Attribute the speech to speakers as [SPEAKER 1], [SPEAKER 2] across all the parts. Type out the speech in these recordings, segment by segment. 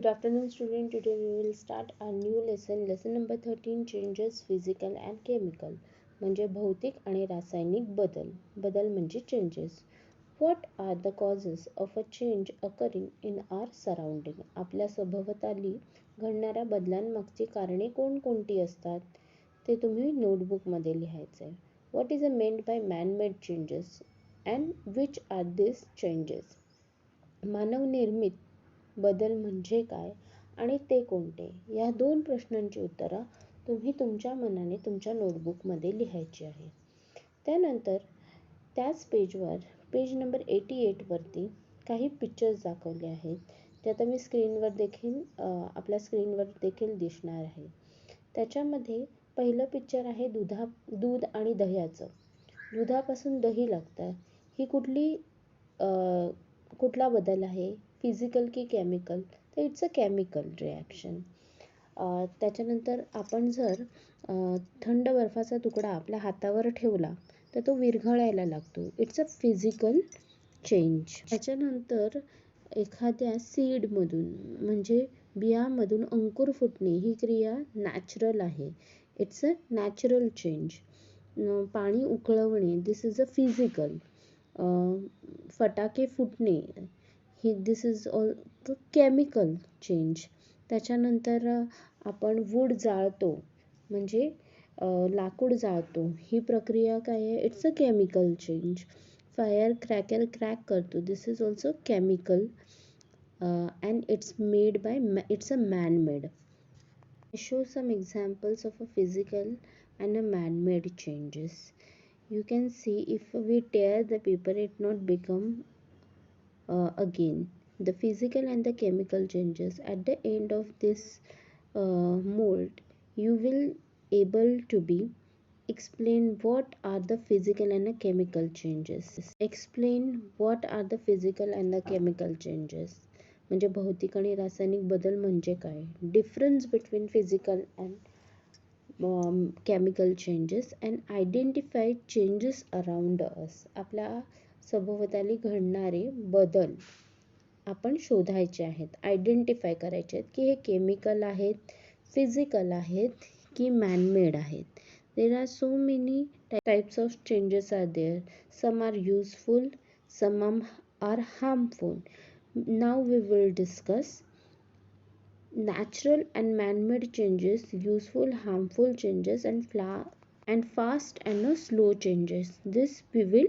[SPEAKER 1] Good afternoon, student. Today we will start our new lesson. Lesson number 13, changes physical and chemical. म्हणजे भौतिक आणि रासायनिक बदल. बदल म्हणजे changes. What are the causes of a change occurring in our surrounding? आपल्या सभोवताली घडणाऱ्या बदलांमागची कारणे कोणकोणती असतात? ते तुम्ही नोटबुकमध्ये लिहायचे. What is meant by man-made changes and which are these changes? मानवनिर्मित बदल म्हणजे काय आणि ते कोणते? या दोन प्रश्नांची उत्तरं तुम्ही तुमच्या मनाने तुमच्या नोटबुकमध्ये लिहायची आहे. त्यानंतर त्याच पेजवर पेज नंबर 88 वरती काही पिक्चर्स दाखवले आहेत. ते आता मी स्क्रीनवर देखील आपल्या स्क्रीनवर देखील दिसणार आहे. त्याच्यामध्ये पहिलं पिक्चर आहे दूध आणि दह्याचं. दुधापासून दही लागतं. ही कुठला बदल आहे? फिजिकल की केमिकल? तर इट्स अ केमिकल रिॲक्शन. त्याच्यानंतर आपण जर थंड बर्फाचा तुकडा आपल्या हातावर ठेवला तर तो विरघळायला लागतो. It's a physical change. त्याच्यानंतर एखाद्या सीडमधून म्हणजे बियामधून अंकुर फुटणे ही क्रिया नॅचरल आहे. It's a natural change. पाणी उकळवणे दिस इज अ फिजिकल. फटाके फुटणे दिस इज ऑल केमिकल चेंज. त्याच्यानंतर आपण वूड जाळतो म्हणजे लाकूड जाळतो ही प्रक्रिया काय आहे? It's a chemical change. Fire cracker crack करतो this is also chemical and it's a man made. Show some examples of a physical and a man made changes. You can see if we tear the paper it not become again. The physical and the chemical changes at the end of this mold you will able to be explain what are the physical and the chemical changes. Explain what are the physical and the chemical changes. म्हणजे भौतिक आणि रासायनिक बदल म्हणजे काय? Difference between physical and chemical changes and identify changes around us. आपल्या सभोवताली घडणारे बदल आपण शोधायचे आहेत, आयडेंटिफाय करायचे आहेत की हे केमिकल आहेत, फिजिकल आहेत की मॅनमेड आहेत. There are so many types of changes are there. Some are useful, some are harmful. Now we will discuss natural and man-made changes, useful, harmful changes, and fast and slow changes. This we will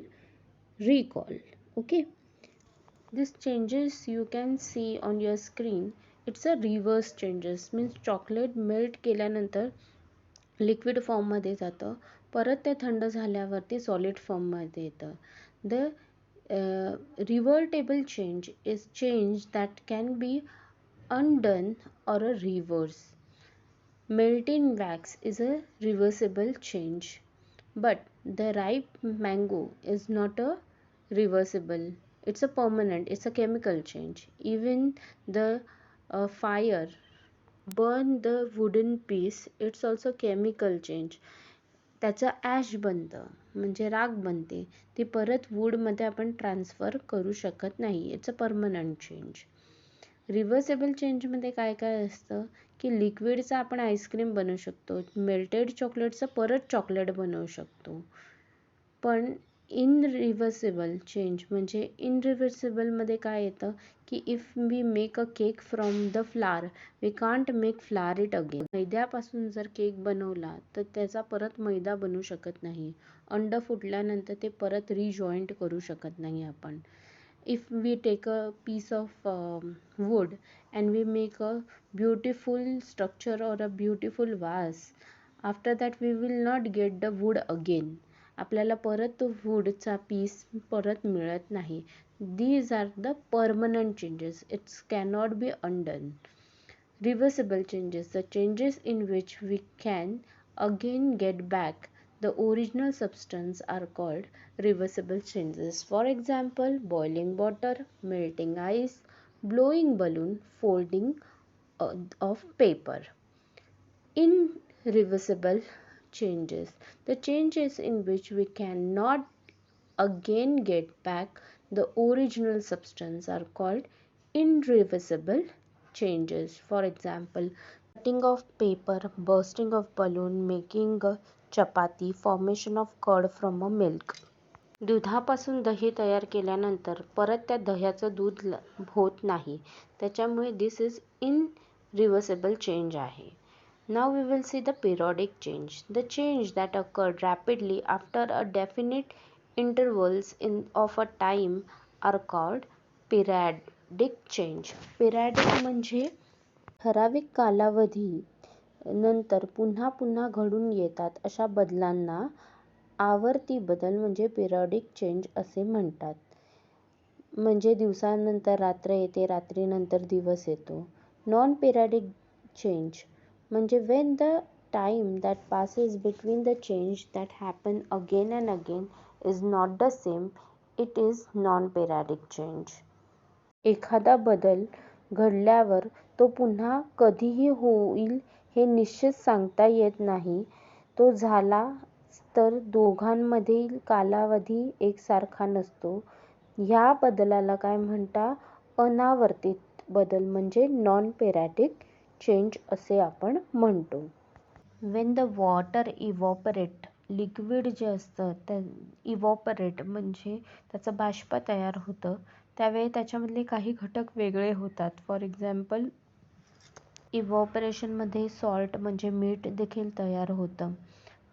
[SPEAKER 1] recall. Okay, these changes you can see on your screen. It's a reverse changes, means chocolate melt केल्यानंतर liquid form मध्ये जातं, परत ते थंड झाल्यावरती solid form मध्ये येतं. The revertible change is change that can be undone or a reverse. Melting wax is a reversible change, but the ripe mango is not a reversible. It's a permanent, it's a chemical change. Even the fire burn the wooden piece, it's also chemical change. त्याचं ash बनतं म्हणजे राख बनते, ती परत वूडमध्ये आपण transfer करू शकत नाही. It's a permanent change. Reversible चेंजमध्ये काय काय असतं की लिक्विडचं आपण आईस्क्रीम बनवू शकतो, मेल्टेड चॉकलेटचं परत चॉकलेट बनवू शकतो. पण इनरिव्हर्सेबल चेंज म्हणजे इनरिव्हर्सेबलमध्ये काय येतं की if we make a cake from the flour we can't make flour it again. मैद्यापासून जर केक बनवला तर त्याचा परत मैदा बनवू शकत नाही. अंड फुटल्यानंतर ते परत रिजॉईंट करू शकत नाही आपण. If we take a piece of wood and we make a beautiful structure or a beautiful vase, after that we will not get the wood again. आपल्याला परत तो वूडचा पीस परत मिळत नाही. These are the permanent changes. It cannot be undone. Reversible changes, the changes in which we can again get back the original substance, are called reversible changes. For example, boiling water, melting ice, blowing balloon, folding of paper. Irreversible changes, the changes in which we cannot again get back the original substance, are called irreversible changes. For example, cutting of paper, bursting of balloon, making a chapati, formation of curd from a milk. दुधापासून दही तयार केल्यानंतर परत त्या दह्याचं दूध होत नाही. त्याच्यामुळे दिस इज इनरिव्हर्सिबल चेंज आहे. Now we will see the periodic change. The change that occurred rapidly after a definite intervals of a time are called periodic change. Periodic म्हणजे ठराविक कालावधी नंतर पुन्हा पुन्हा घडून येतात अशा बदलांना आवर्ती बदल म्हणजे पिरियडिक चेंज असे म्हणतात. म्हणजे दिवसानंतर रात्र येते, रात्रीनंतर दिवस येतो. नॉन पिरियडिक चेंज म्हणजे when the time that passes between the change that happen again and again is not the same, it is non-periodic change. एखादा बदल घडल्यावर तो पुन्हा कधीही होईल हे निश्चित सांगता येत नाही. तो झाला तर दोघांमधील कालावधी एकसारखा नसतो. ह्या बदलाला काय म्हणतात? अनावर्तित बदल म्हणजे नॉन पेरियडिक चेंज असे आपण म्हणतो. वेन द वॉटर इव्हॉपरेट, लिक्विड जे असतं त्या इव्हॉपरेट म्हणजे त्याचं बाष्प तयार होतं, त्यावेळी त्याच्यामधले काही घटक वेगळे होतात. फॉर एक्झाम्पल इव्हॉपरेशनमध्ये सॉल्ट म्हणजे मीठ देखील तयार होतं.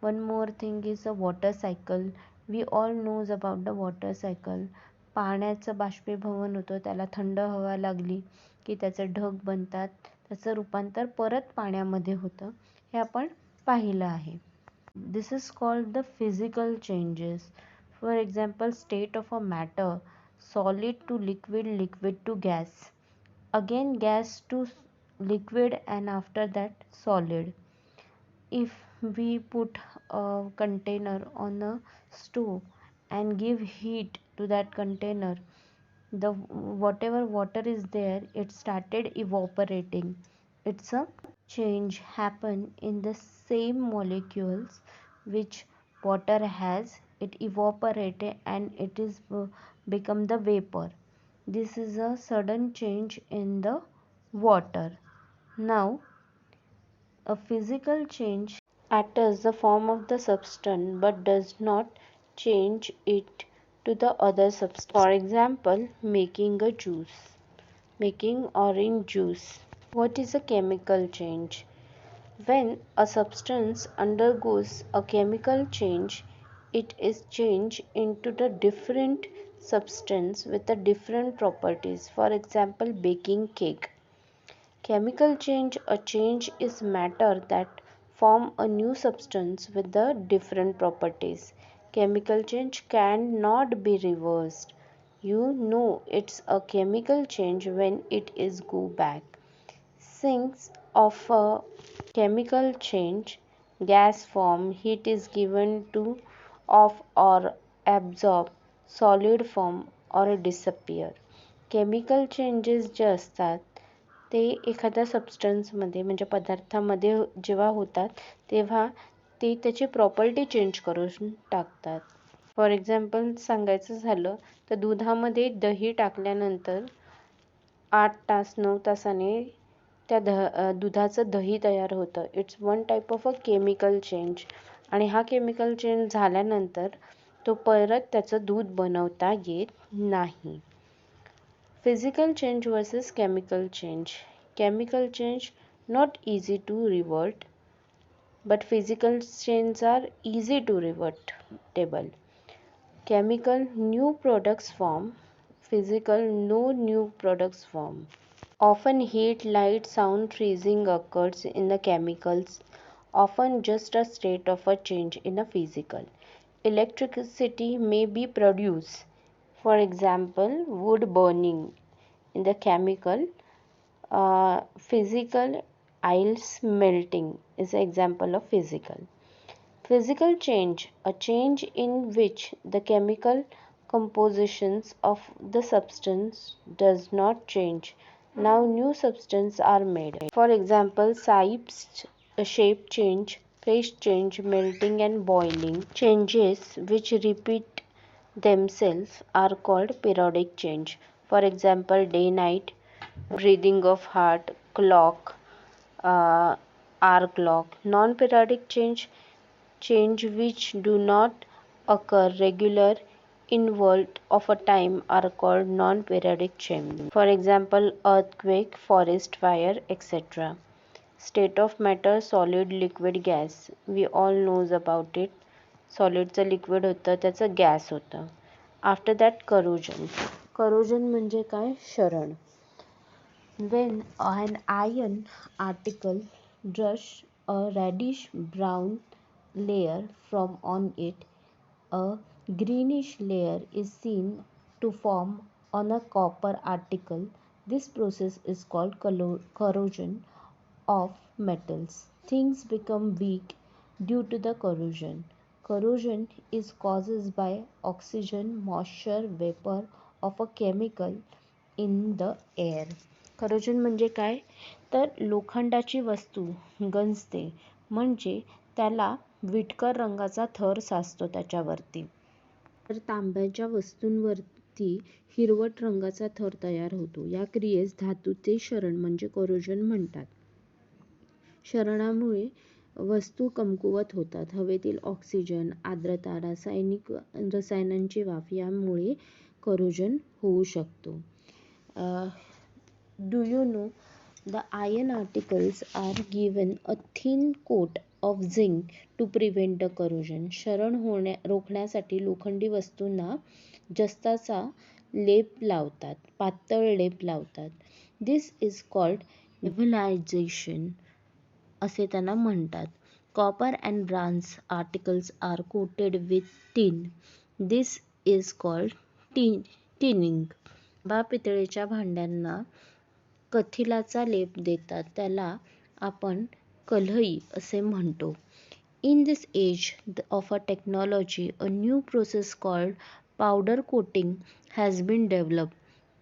[SPEAKER 1] One more thing is a water cycle. We all knows about the water cycle. पाण्याचं बाष्पीभवन होतं, त्याला थंड हवा लागली की त्याचे ढग बनतात, त्याचं रूपांतर परत पाण्यामध्ये होतं, हे आपण पाहिलं आहे. This is called the physical changes. For example state of a matter, solid to liquid, liquid to gas, again gas to liquid, and after that solid. If we put a container on a stove and give heat to that container, the whatever water is there, it started evaporating. It's a change happen in the same molecules which water has. It evaporated and it is become the vapor. This is a sudden change in the water. Now, a physical change alters the form of the substance but does not change it to the other substance. For example, making a juice, making orange juice. What is a chemical change? When a substance undergoes a chemical change, it is changed into the different substance with a different properties. For example, baking cake. Chemical change, a change is matter that form a new substance with the different properties. Chemical change cannot be reversed. You know it's a chemical change when it is go back. Since of a chemical change, gas form, heat is given to off or absorb, solid form or disappear. Chemical changes जे असतात ते एखाद्या सबस्टन्समध्ये म्हणजे पदार्थामध्ये जेव्हा होतात तेव्हा ते त्याची प्रॉपर्टी चेंज करून टाकतात. फॉर एक्झाम्पल सांगायचं झालं तर दुधामध्ये दही टाकल्यानंतर 8 तास 9 तासाने त्या दुधाचं दही तयार होतं. It's one type of a chemical change. आणि हा केमिकल चेंज झाल्यानंतर तो परत त्याचं दूध बनवता येत नाही. Physical change versus chemical change. Chemical change not easy to revert, but physical change are easy to revertible. Chemical new products form, physical no new products form. Often heat, light, sound, freezing occurs in the chemicals, often just a state of a change in a physical. Electricity may be produced. For example, wood burning in the chemical. Physical ice melting is an example of physical. Physical change, a change in which the chemical compositions of the substance does not change. Now new substances are made. For example, shape change, phase change, melting and boiling. Changes which repeat themselves are called periodic change. For example, day-night, breathing of heart, clock, hour clock. Non-periodic change which do not occur regular interval of a time are called non-periodic change. For example, earthquake, forest fire, etc. State of matter, solid, liquid, gas. We all knows about it. सॉलिडचं liquid होतं त्याचं gas होतं. After that corrosion. Corrosion म्हणजे काय? क्षरण. When an iron particle brush a reddish brown layer from on it, a greenish layer is seen to form on a copper particle. This process is called corrosion of metals. Things become weak due to the corrosion. Corrosion is caused by oxygen, moisture, vapor of a chemical in the air. Corrosion म्हणजे काय? तर लोखंडाची वस्तू गंजते म्हणजे त्याला Whittaker रंगाचा थर साचतो त्याच्यावरती. तर तांब्याच्या वस्तूंवरती हिरवट रंगाचा थर तयार होतो. या क्रियेस धातूचे क्षरण म्हणजे कोरोजन म्हणतात. क्षरणामुळे वस्तू कमकुवत होतात. हवेतील ऑक्सिजन, आर्द्रता, रसायनांची वाफ यामुळे कोरोजन होऊ शकतो. Do you know the iron particles are given a thin coat of zinc to prevent the corrosion. क्षरण रोखण्यासाठी लोखंडी वस्तूंना जस्ताचा लेप लावतात, पातळ लेप लावतात. This is called evaluation असे त्यांना म्हणतात. Copper and bronze particles are coated with tin. This is called tinning. पितळेच्या भांड्यांना कथिलाचा लेप देतात त्याला आपण कल्हई असे म्हणतो. In this age of a technology, a new process called powder coating has been developed.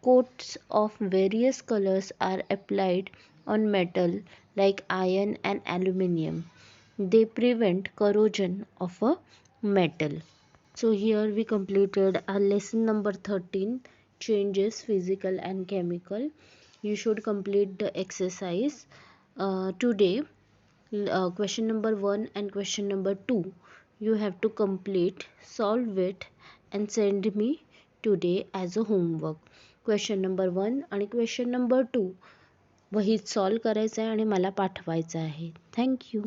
[SPEAKER 1] Coats of various colors are applied on metal like iron and aluminum. They prevent corrosion of a metal. So here we completed our lesson number 13, changes physical and chemical. You should complete the exercise today. Question number 1 and question number 2 you have to complete, solve it and send me today as a homework. Question number 1 आणि question number 2 वहीत solve करायचं आहे आणि मला पाठवायचं आहे. Thank you.